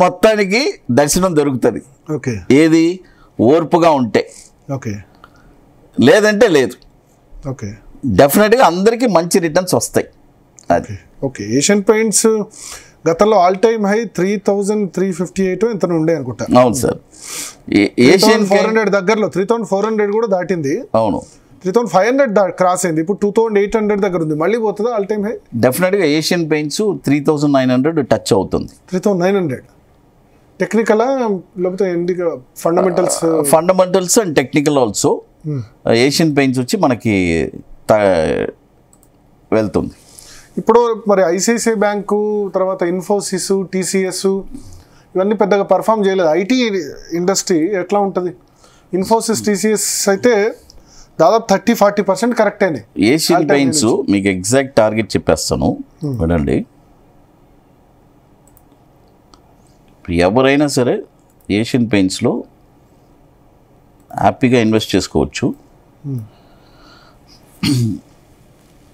మొత్తానికి దర్శనం దొరుకుతుంది. ఓకే, ఏది ఓర్పుగా ఉంటే, ఓకే, లేదంటే లేదు. ఓకే, డెఫినెట్గా అందరికీ మంచి రిటర్న్స్ వస్తాయి. అది ఓకే. ఏషియన్ పెయింట్స్ గతంలో ఆల్ టైమ్ హై 3,358 ఎంత ఉండే అనుకుంటా. అవును సార్, ఏషియన్ 400 దగ్గరలో 3,400 కూడా దాటింది. అవును, 3,500 క్రాస్ అయింది. ఇప్పుడు 2,800 దగ్గర ఉంది. మళ్ళీ పోతుందా ఆల్ టైమ్ హై? డెఫినెట్గా ఏషియన్ పెయింట్స్ 3,900 టచ్ అవుతుంది. 3,900 టెక్నికలా లేకపోతే fundamentals and technical also. Asian paints వచ్చి మనకి వెళ్తుంది. ఇప్పుడు మరి ఐసిఐసిఐ బ్యాంకు తర్వాత ఇన్ఫోసిస్, టీసీఎస్ ఇవన్నీ పెద్దగా పర్ఫామ్ చేయలేదు. ఐటీ ఇండస్ట్రీ ఎట్లా ఉంటుంది? ఇన్ఫోసిస్, టీసీఎస్ అయితే దాదాపు 30-40% కరెక్ట్ అయినాయి. ఏషియన్ పెయింట్స్ మీకు ఎగ్జాక్ట్ టార్గెట్ చెప్పేస్తాను వినండి. ఎవరైనా సరే ఏషియన్ పెయింట్స్లో హ్యాపీగా ఇన్వెస్ట్ చేసుకోవచ్చు.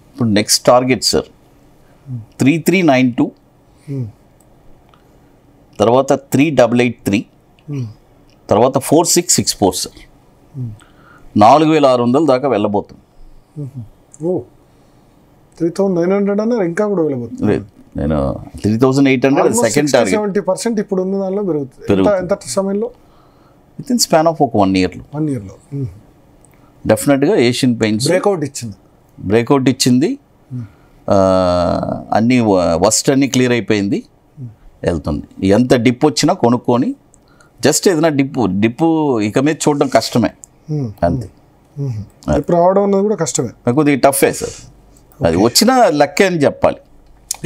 ఇప్పుడు నెక్స్ట్ టార్గెట్ సార్ 3,392, తర్వాత 3,883, తర్వాత 4,664 సార్. 4,600 దాకా వెళ్ళబోతుంది. 3,900 అన్నారు, ఇంకా కూడా వెళ్ళబోతుంది. లేదు, నేను 3,800 సెకండ్ టార్గెట్. 70% ఇప్పుడు ఉన్న దానిలో పెరుగుతుంది. ఎంత సమయంలో? విత్ ఇన్ స్పాన్ ఆఫ్ ఒక 1 ఇయర్లో. 1 ఇయర్లో డెఫినెట్గా ఏషియన్ పెయింట్స్ బ్రేక్అవుట్ ఇచ్చింది. అన్నీ వస్ట్ అన్నీ క్లియర్ అయిపోయింది, వెళ్తుంది. ఎంత డిప్ వచ్చినా కొనుక్కొని జస్ట్ ఏదైనా డిప్పు ఇక మీద చూడడం కష్టమే, అంతే. రావడం అన్నది కూడా కష్టమే, కొద్దిగా టఫే సార్. అది వచ్చిన లెక్క అని చెప్పాలి.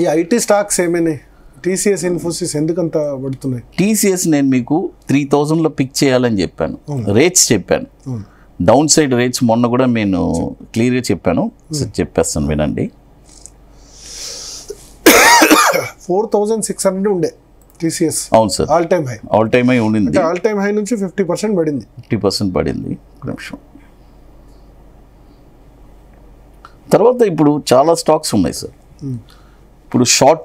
ఈ ఐటీ స్టాక్స్ ఏమైనాయి? టీసీఎస్, ఇన్ఫోసిస్ ఎందుకంత పడుతున్నాయి? టీసీఎస్ నేను మీకు 3,000లో పిక్ చేయాలని చెప్పాను, రేట్స్ చెప్పాను. డౌన్ సైడ్ రేట్స్ మొన్న కూడా నేను క్లియర్గా చెప్పాను, చెప్పేస్తాను వినండి. 4,600 ఉండే టీసీఎస్. అవును సార్, ఆల్ టైమ్ హై ఉండింది. ఆల్ టైమ్ హై నుంచి 50% పడింది. 50% పడింది. ఒక నిమిషం. తర్వాత ఇప్పుడు చాలా స్టాక్స్ ఉన్నాయి సార్. ఇప్పుడు షార్ట్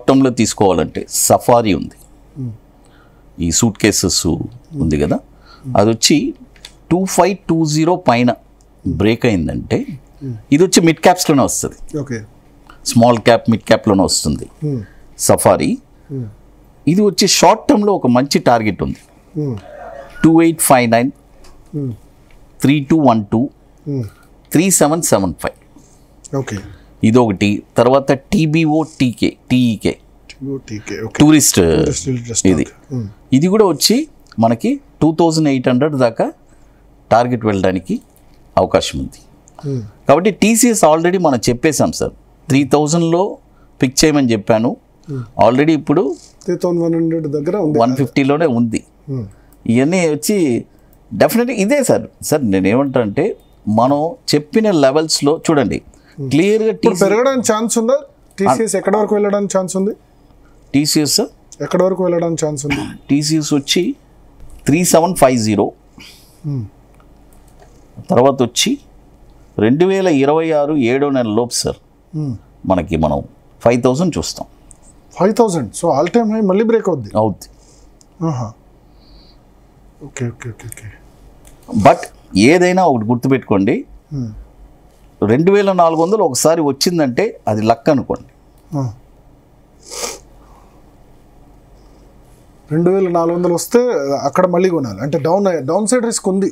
టర్మ్లో తీసుకోవాలంటే సఫారీ ఉంది, ఈ సూట్ కేసెస్ ఉంది కదా, అది వచ్చి 2,520 పైన బ్రేక్ అయిందంటే ఇది వచ్చి మిడ్ క్యాప్స్లోనే వస్తుంది. ఓకే, స్మాల్ క్యాప్, మిడ్ క్యాప్లోనే వస్తుంది సఫారీ. ఇది వచ్చి షార్ట్ టర్మ్లో ఒక మంచి టార్గెట్ ఉంది, 2,859, 3,212, 3,775. ఓకే, ఇదొకటి. తర్వాత టీఈకే టూరిస్ట్, ఇది కూడా వచ్చి మనకి 2,800 దాకా టార్గెట్ వెళ్ళడానికి అవకాశం ఉంది. కాబట్టి టీసీఎస్ ఆల్రెడీ మనం చెప్పేశాం సార్, 3,000లో పిక్ చేయమని చెప్పాను. ఆల్రెడీ ఇప్పుడు 3,100 దగ్గర 150లోనే ఉంది. ఇవన్నీ వచ్చి డెఫినెట్గా ఇదే సార్. నేనేమంటా అంటే మనం చెప్పిన లెవెల్స్లో చూడండి క్లియర్గా. పెరగడానికి ఛాన్స్ ఉందా? టీసీఎస్ ఎక్కడ వరకు వెళ్ళడానికి ఛాన్స్ ఉంది? టీసీఎస్ ఎక్కడ వరకు వెళ్ళడానికి ఛాన్స్ ఉంది? టీసీఎస్ వచ్చి 3,750, తర్వాత వచ్చి 2026 7వ నెల లోపు సార్ మనం 5,000 చూస్తాం. 5,000. సో ఆల్ టైమ్ హై మళ్ళీ బ్రేక్ అవుద్ది. Okay okay okay okay. But ఏదైనా ఒకటి గుర్తుపెట్టుకోండి, 2,400 ఒకసారి వచ్చిందంటే అది లక్ అనుకోండి. 2,400 వస్తే అక్కడ మళ్ళీ కొనాలి అంటే డౌన్ సైడ్ రిస్క్ ఉంది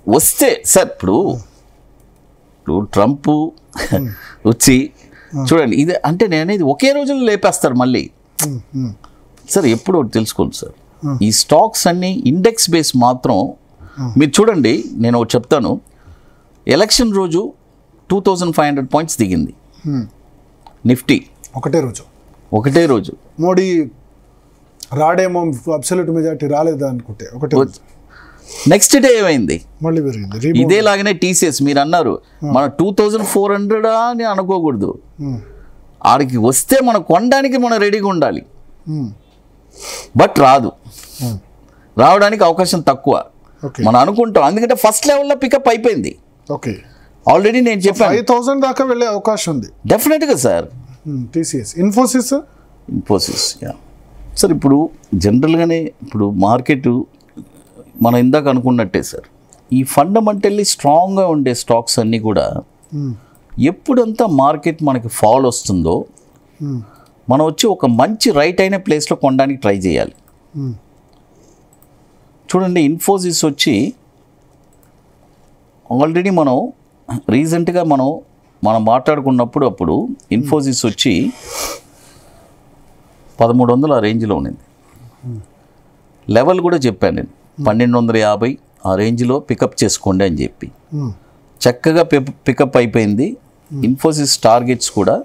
వస్తే సార్. ఇప్పుడు ట్రంప్ వచ్చి చూడండి, ఇది అంటే నేనేది ఒకే రోజులో లేపేస్తారు మళ్ళీ సార్. ఎప్పుడు తెలుసుకోండి సార్, ఈ స్టాక్స్ అన్ని ఇండెక్స్ బేస్ మాత్రం. మీరు చూడండి, నేను ఒకటి చెప్తాను, ఎలక్షన్ రోజు 2,500 పాయింట్స్ దిగింది నిఫ్టీ, ఒకటే రోజు. మోడీ రాడేమో, అబ్సల్యూట్ మెజారిటీ రాలేదా అనుకుంటే ఒకటే. నెక్స్ట్ డే ఏమైంది? మళ్ళీ పెరిగింది. ఇదేలాగానే టీసీఎస్ మీరు అన్నారు, మన 2,400 అని అనుకోకూడదు. ఆడికి వస్తే మనం కొనడానికి మనం రెడీగా ఉండాలి. బట్ రావడానికి అవకాశం తక్కువ మనం అనుకుంటాం, ఎందుకంటే ఫస్ట్ లెవెల్లో పికప్ అయిపోయింది. ఆల్రెడీ నేను చెప్పాను 5,000 దాకా వెళ్ళే అవకాశం ఉంది డెఫినెట్గా సార్. టీసీఎస్, ఇన్ఫోసిస్ సార్ ఇప్పుడు జనరల్గానే ఇప్పుడు మార్కెట్ మనం ఇందాక అనుకున్నట్టే సార్, ఈ ఫండమెంటల్లీ స్ట్రాంగ్గా ఉండే స్టాక్స్ అన్నీ కూడా ఎప్పుడంతా మార్కెట్ మనకి ఫాల్ వస్తుందో మనం వచ్చి ఒక మంచి రైట్ అయిన ప్లేస్లో కొనడానికి ట్రై చేయాలి. చూడండి, ఇన్ఫోసిస్ వచ్చి ఆల్రెడీ మనం రీసెంట్గా మనం మాట్లాడుకున్నప్పుడు అప్పుడు ఇన్ఫోసిస్ వచ్చి 1300 ఆ రేంజ్లో ఉన్నింది. లెవెల్ కూడా చెప్పాను నేను, 1250 ఆ రేంజ్లో పికప్ చేసుకోండి అని చెప్పి. చక్కగా పికప్ అయిపోయింది. ఇన్ఫోసిస్ టార్గెట్స్ కూడా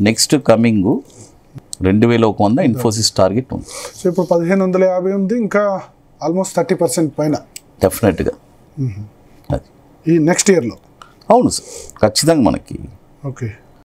నెక్స్ట్ కమింగ్ 2100 ఇన్ఫోసిస్ టార్గెట్ ఉంది. సో ఇప్పుడు 1550 ఉంది, ఇంకా ఆల్మోస్ట్ 30% పైన డెఫినెట్గా ఈ నెక్స్ట్ ఇయర్లో. అవును సార్, ఖచ్చితంగా మనకి. ఓకే.